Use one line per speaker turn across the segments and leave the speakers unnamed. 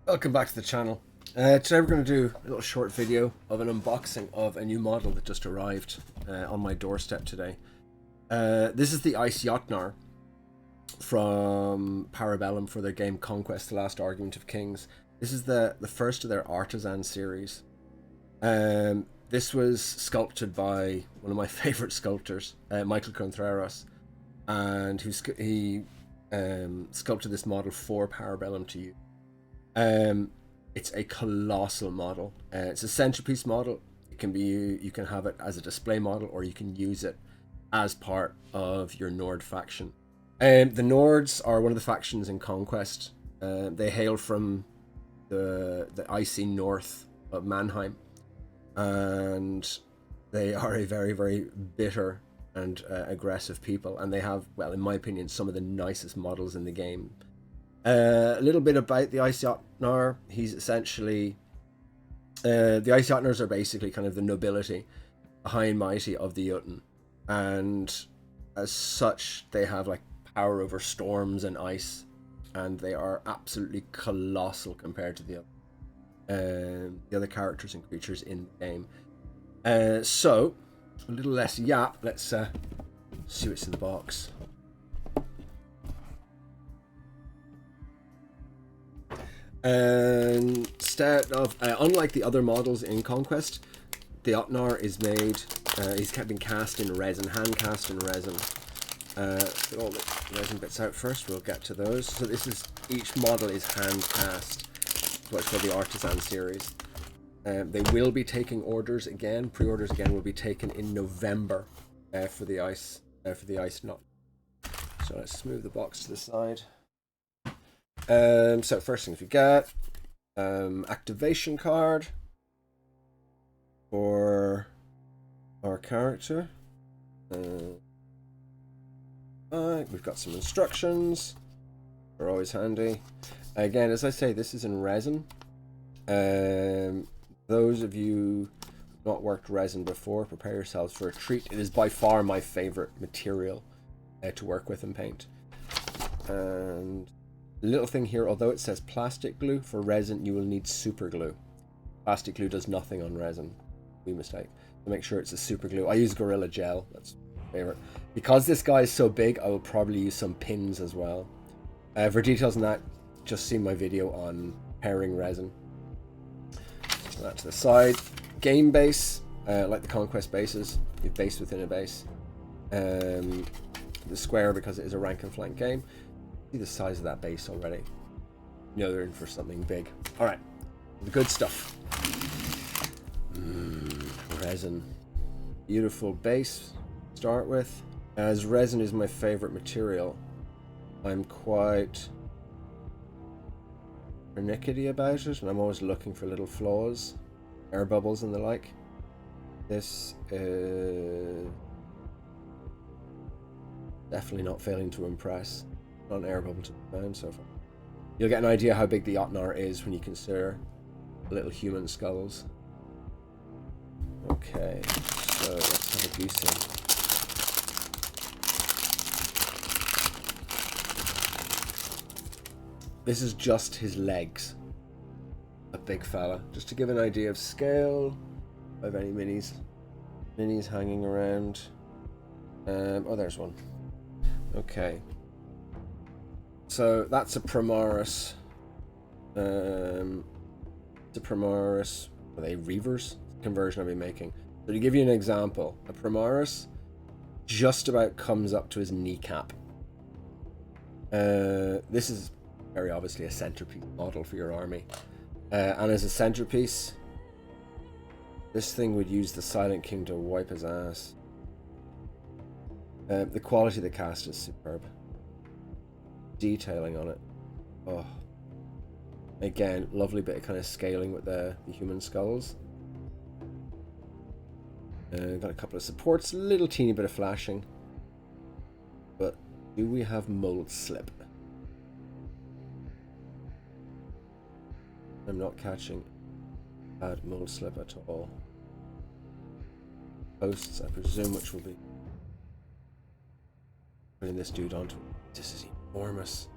Welcome back to the channel. Today we're going to do a little short video of an unboxing of a new model that just arrived on my doorstep today. This is the Ice Jotnar from Bellum for their game Conquest, The Last Argument of Kings. This is the first of their Artisan series. This was sculpted by one of my favorite sculptors, Michael Kontraros, and he sculpted this model for Bellum to use. It's a colossal model. It's a centerpiece model. It can be, you can have it as a display model, or you can use it as part of your Nord faction. The Nords are one of the factions in Conquest. They hail from the icy north of Mannheim, and they are a very, very bitter and aggressive people. And they have, well, in my opinion, some of the nicest models in the game. A little bit about the Ice Jotnar. He's essentially the Ice Jotnars are basically kind of the nobility, high and mighty of the Jotun, and as such they have like power over storms and ice, and they are absolutely colossal compared to the other characters and creatures in the game. So a little less yap. Let's see what's in the box. And instead of, unlike the other models in Conquest, the Jotnar is made, he's been cast in resin, hand cast in resin. Get all the resin bits out first, we'll get to those. So this is, each model is hand cast, what's called the Artisan series. They will be taking orders again, pre-orders again will be taken in November for the Ice Knot. So let's move the box to the side. So first things we get, activation card for our character. We've got some instructions. They're always handy. Again, as I say, this is in resin. Those of you who've not worked resin before, prepare yourselves for a treat. It is by far my favorite material to work with and paint. And little thing here, although it says plastic glue, for resin you will need super glue. Plastic glue does nothing on resin. We mistake. So make sure it's a super glue. I use Gorilla Gel, that's my favorite. Because this guy is so big, I will probably use some pins as well. For details on that, just see my video on pairing resin. So that to the side. Game base, like the Conquest bases, you base within a base. The square, because it is a rank and flank game. See the size of that base already. You know they're in for something big. Alright, the good stuff. Resin. Beautiful base to start with. As resin is my favorite material, I'm quite pernickety about it, and I'm always looking for little flaws, air bubbles and the like. This is definitely not failing to impress. Not an air bubble to be found so far. You'll get an idea how big the Jotnar is when you consider little human skulls. Okay, so let's have a goose in. This is just his legs. A big fella. Just to give an idea of scale. I have any minis hanging around. Oh, there's one. Okay. So that's a Primaris. It's a Primaris. Are they Reavers? Conversion I'll be making. So to give you an example, a Primaris just about comes up to his kneecap. This is very obviously a centerpiece model for your army. And as a centerpiece, this thing would use the Silent King to wipe his ass. The quality of the cast is superb. Detailing on it, oh, again, lovely bit of kind of scaling with the human skulls. Got a couple of supports, a little teeny bit of flashing, but do we have mold slip? I'm not catching bad mold slip at all. Posts, I presume, which will be putting this dude onto. This is enormous.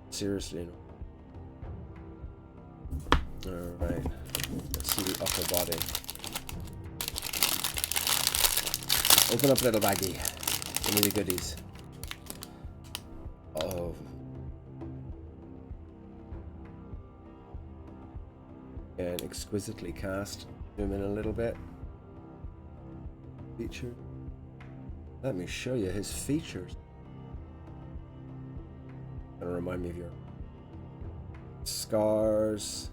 Seriously. Alright, let's see the upper body. Open up, little baggie. Give me the goodies. Oh. Again, exquisitely cast. Zoom in a little bit. Feature. Let me show you his features. Gonna remind me of your scars.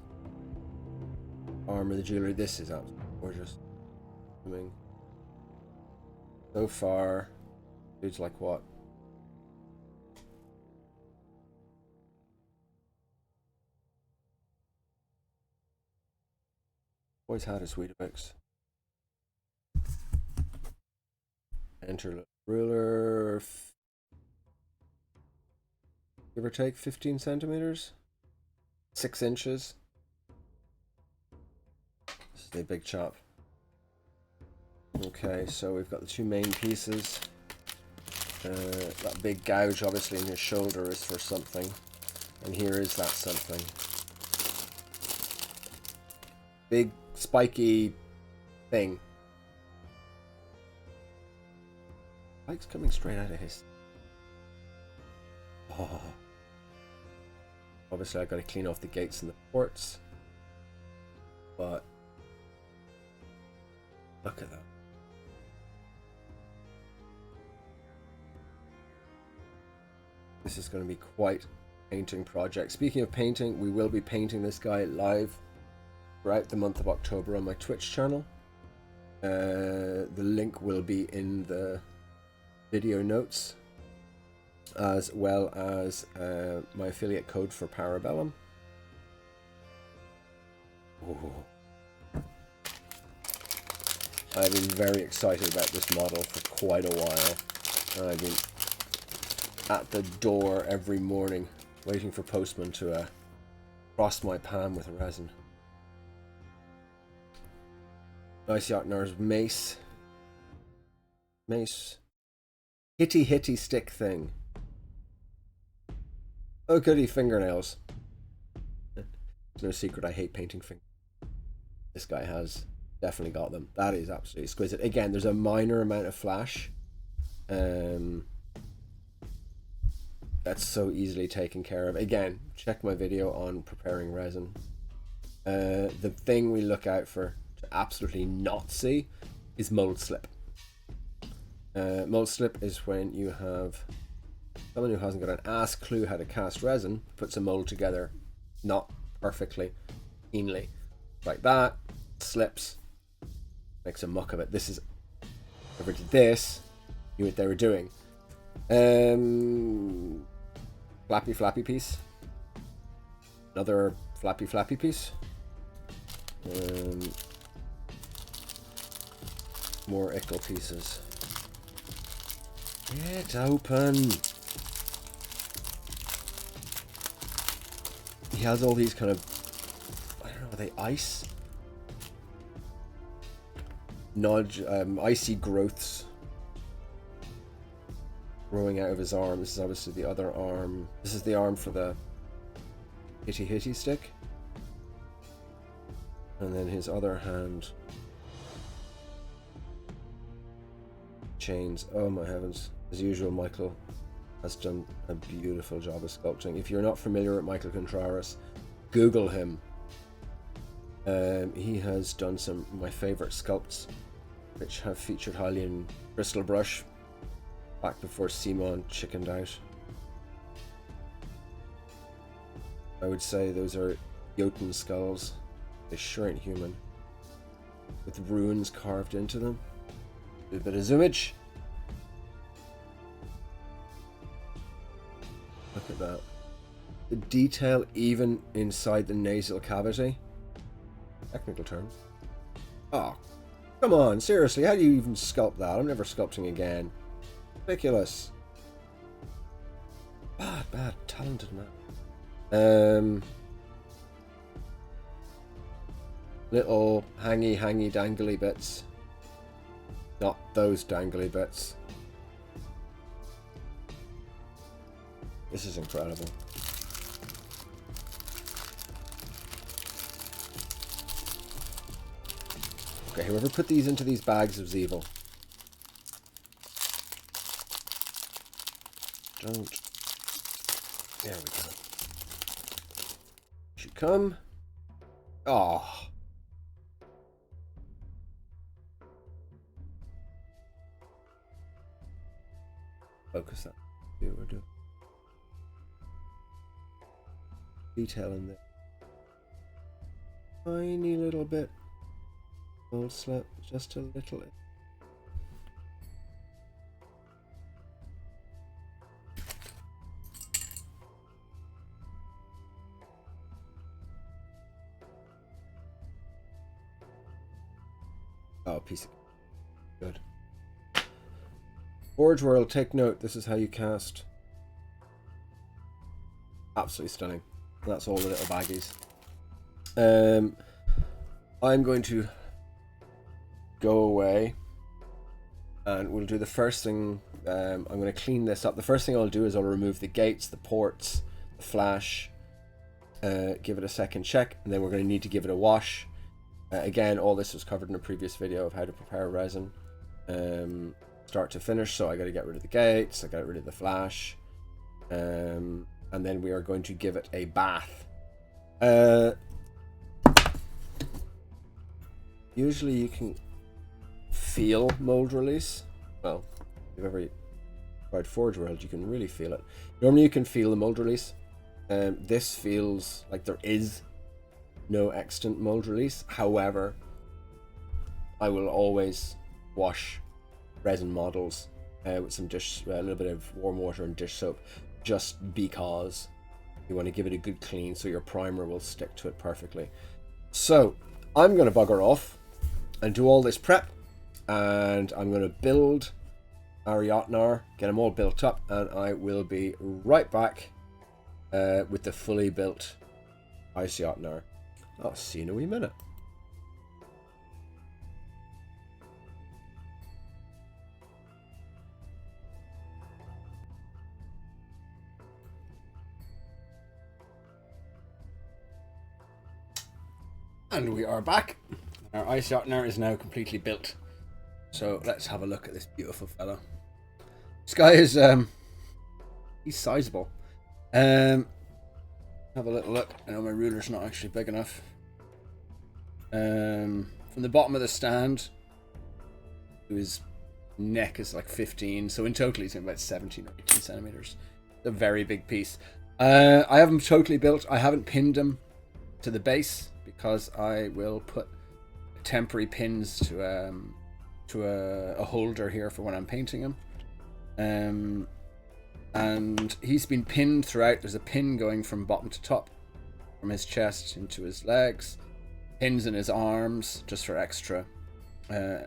Armor, the jewelry. This is absolutely gorgeous. So far, dude's like what? Always had a sweet mix. Enter ruler. Give or take 15 centimeters. 6 inches. This is a big chop. Okay, so we've got the two main pieces. That big gouge obviously in his shoulder is for something. And here is that something. Big spiky thing. Spike's coming straight out of his... Oh. Obviously I've got to clean off the gates and the ports. But... look at that. This is going to be quite a painting project. Speaking of painting, we will be painting this guy live throughout the month of October on my Twitch channel. The link will be in the video notes, as well as my affiliate code for Bellum. Oh. I've been very excited about this model for quite a while. I've been at the door every morning waiting for postman to frost my palm with resin. Ice Jotnar's mace. Hitty stick thing. Oh goody, fingernails. It's no secret I hate painting fingers. This guy has definitely got them. That is absolutely exquisite. Again, there's a minor amount of flash. That's so easily taken care of. Again, check my video on preparing resin. The thing we look out for to absolutely not see is mold slip. Mold slip is when you have someone who hasn't got an ass clue how to cast resin, puts a mold together not perfectly, cleanly, like that, slips, makes a muck of it. This is, whoever did this knew what they were doing. Flappy piece. Another flappy piece. More ickle pieces. Get open. He has all these kind of, I don't know, are they ice? Icy growths growing out of his arm. This is obviously the other arm. This is the arm for the hitty stick. And then his other hand. Chains. Oh my heavens. As usual, Michael has done a beautiful job of sculpting. If you're not familiar with Michael Kontraros, Google him. He has done some of my favorite sculpts, which have featured highly in Crystal Brush, back before Simon chickened out. I would say those are Jotun skulls. They sure ain't human. With runes carved into them. Do a bit of zoomage. Look at that. The detail even inside the nasal cavity. Technical terms. Oh, come on, seriously, how do you even sculpt that? I'm never sculpting again. Ridiculous. Bad, talented man. Little hangy dangly bits. Not those dangly bits. This is incredible. Okay, whoever put these into these bags was evil. Don't. There we go. Should come. Oh. Focus that. See what we're doing. Detail in there. Tiny little bit. Old slip, just a little. Oh, piece of good. Forge World, take note. This is how you cast. Absolutely stunning. That's all the little baggies. I'm going to go away, and we'll do the first thing. I'm going to clean this up. The first thing I'll do is I'll remove the gates, the ports, the flash. Give it a second check, and then we're going to need to give it a wash. Again, all this was covered in a previous video of how to prepare resin, start to finish. So I got to get rid of the gates, I got rid of the flash, and then we are going to give it a bath. Usually you can feel mold release. Well, if you've ever tried Forge World, you can really feel it. Normally you can feel the mold release. This feels like there is no extant mold release. However, I will always wash resin models with some dish, a little bit of warm water and dish soap, just because you want to give it a good clean so your primer will stick to it perfectly. So I'm going to bugger off and do all this prep, and I'm going to build our Jotnar, get them all built up, and I will be right back with the fully built Ice Jotnar. I'll see you in a wee minute. And we are back. Our Ice Jotnar is now completely built. So let's have a look at this beautiful fellow. This guy is he's sizable. Have a little look. I know my ruler's not actually big enough. From the bottom of the stand, his neck is like 15, so in total he's about 17 or 18 centimeters. A very big piece. I have him totally built. I haven't pinned him to the base because I will put temporary pins to a holder here for when I'm painting him. And he's been pinned throughout. There's a pin going from bottom to top, from his chest into his legs, pins in his arms just for extra, a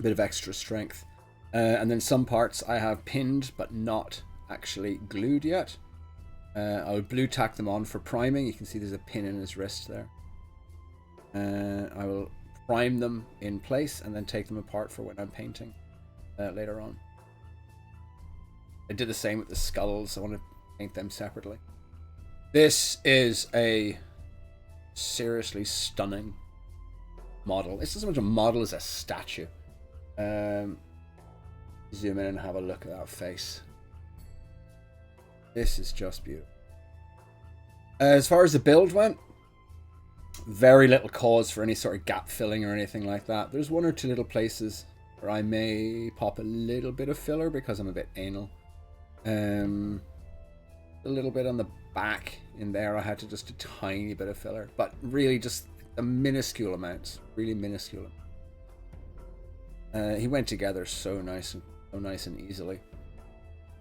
bit of extra strength. And then some parts I have pinned but not actually glued yet. I'll blue tack them on for priming. You can see there's a pin in his wrist there. I will prime them in place and then take them apart for when I'm painting later on. I did the same with the skulls. I want to paint them separately. This is a seriously stunning model. It's not so much a model as a statue. Zoom in and have a look at that face. This is just beautiful. As far as the build went, very little cause for any sort of gap filling or anything like that. There's one or two little places where I may pop a little bit of filler because I'm a bit anal. A little bit on the back in there, I had to just a tiny bit of filler, but really just a minuscule amounts, really minuscule. He went together so nice and easily.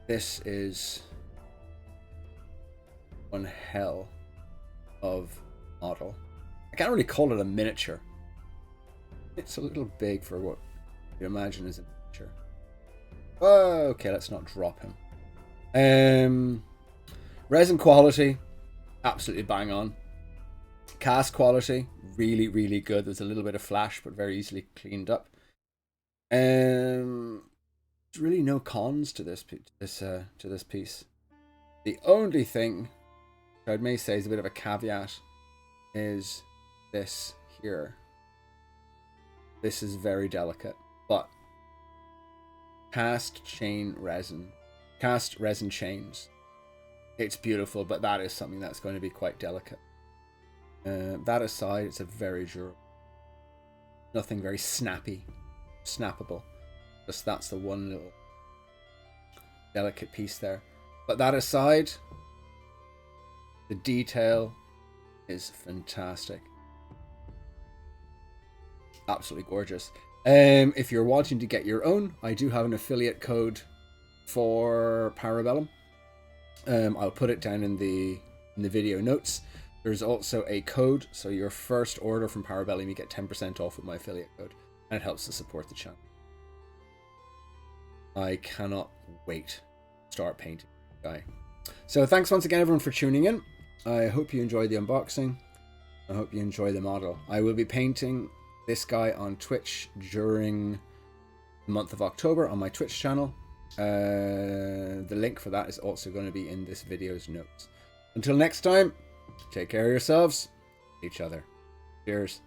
This is one hell of model. I can't really call it a miniature. It's a little big for what you imagine is a miniature. Oh, okay, let's not drop him. Resin quality, absolutely bang on. Cast quality, really, really good. There's a little bit of flash, but very easily cleaned up. There's really no cons to this piece. The only thing I may say is a bit of a caveat is this here.
This is very delicate, but cast resin chains. It's beautiful, but that is something that's going to be quite delicate. That aside, it's a very durable. Nothing very snappable. Just that's the one little delicate piece there. But that aside, the detail is fantastic. Absolutely gorgeous. If you're wanting to get your own, I do have an affiliate code for Parabellum. I'll put it down in the video notes. There's also a code, so your first order from Parabellum, you get 10% off with my affiliate code, and it helps to support the channel. I cannot wait to start painting this guy. So thanks once again, everyone, for tuning in. I hope you enjoyed the unboxing. I hope you enjoy the model. I will be painting this guy on Twitch during the month of October on my Twitch channel. The link for that is also going to be in this video's notes. Until next time, take care of yourselves, each other. Cheers.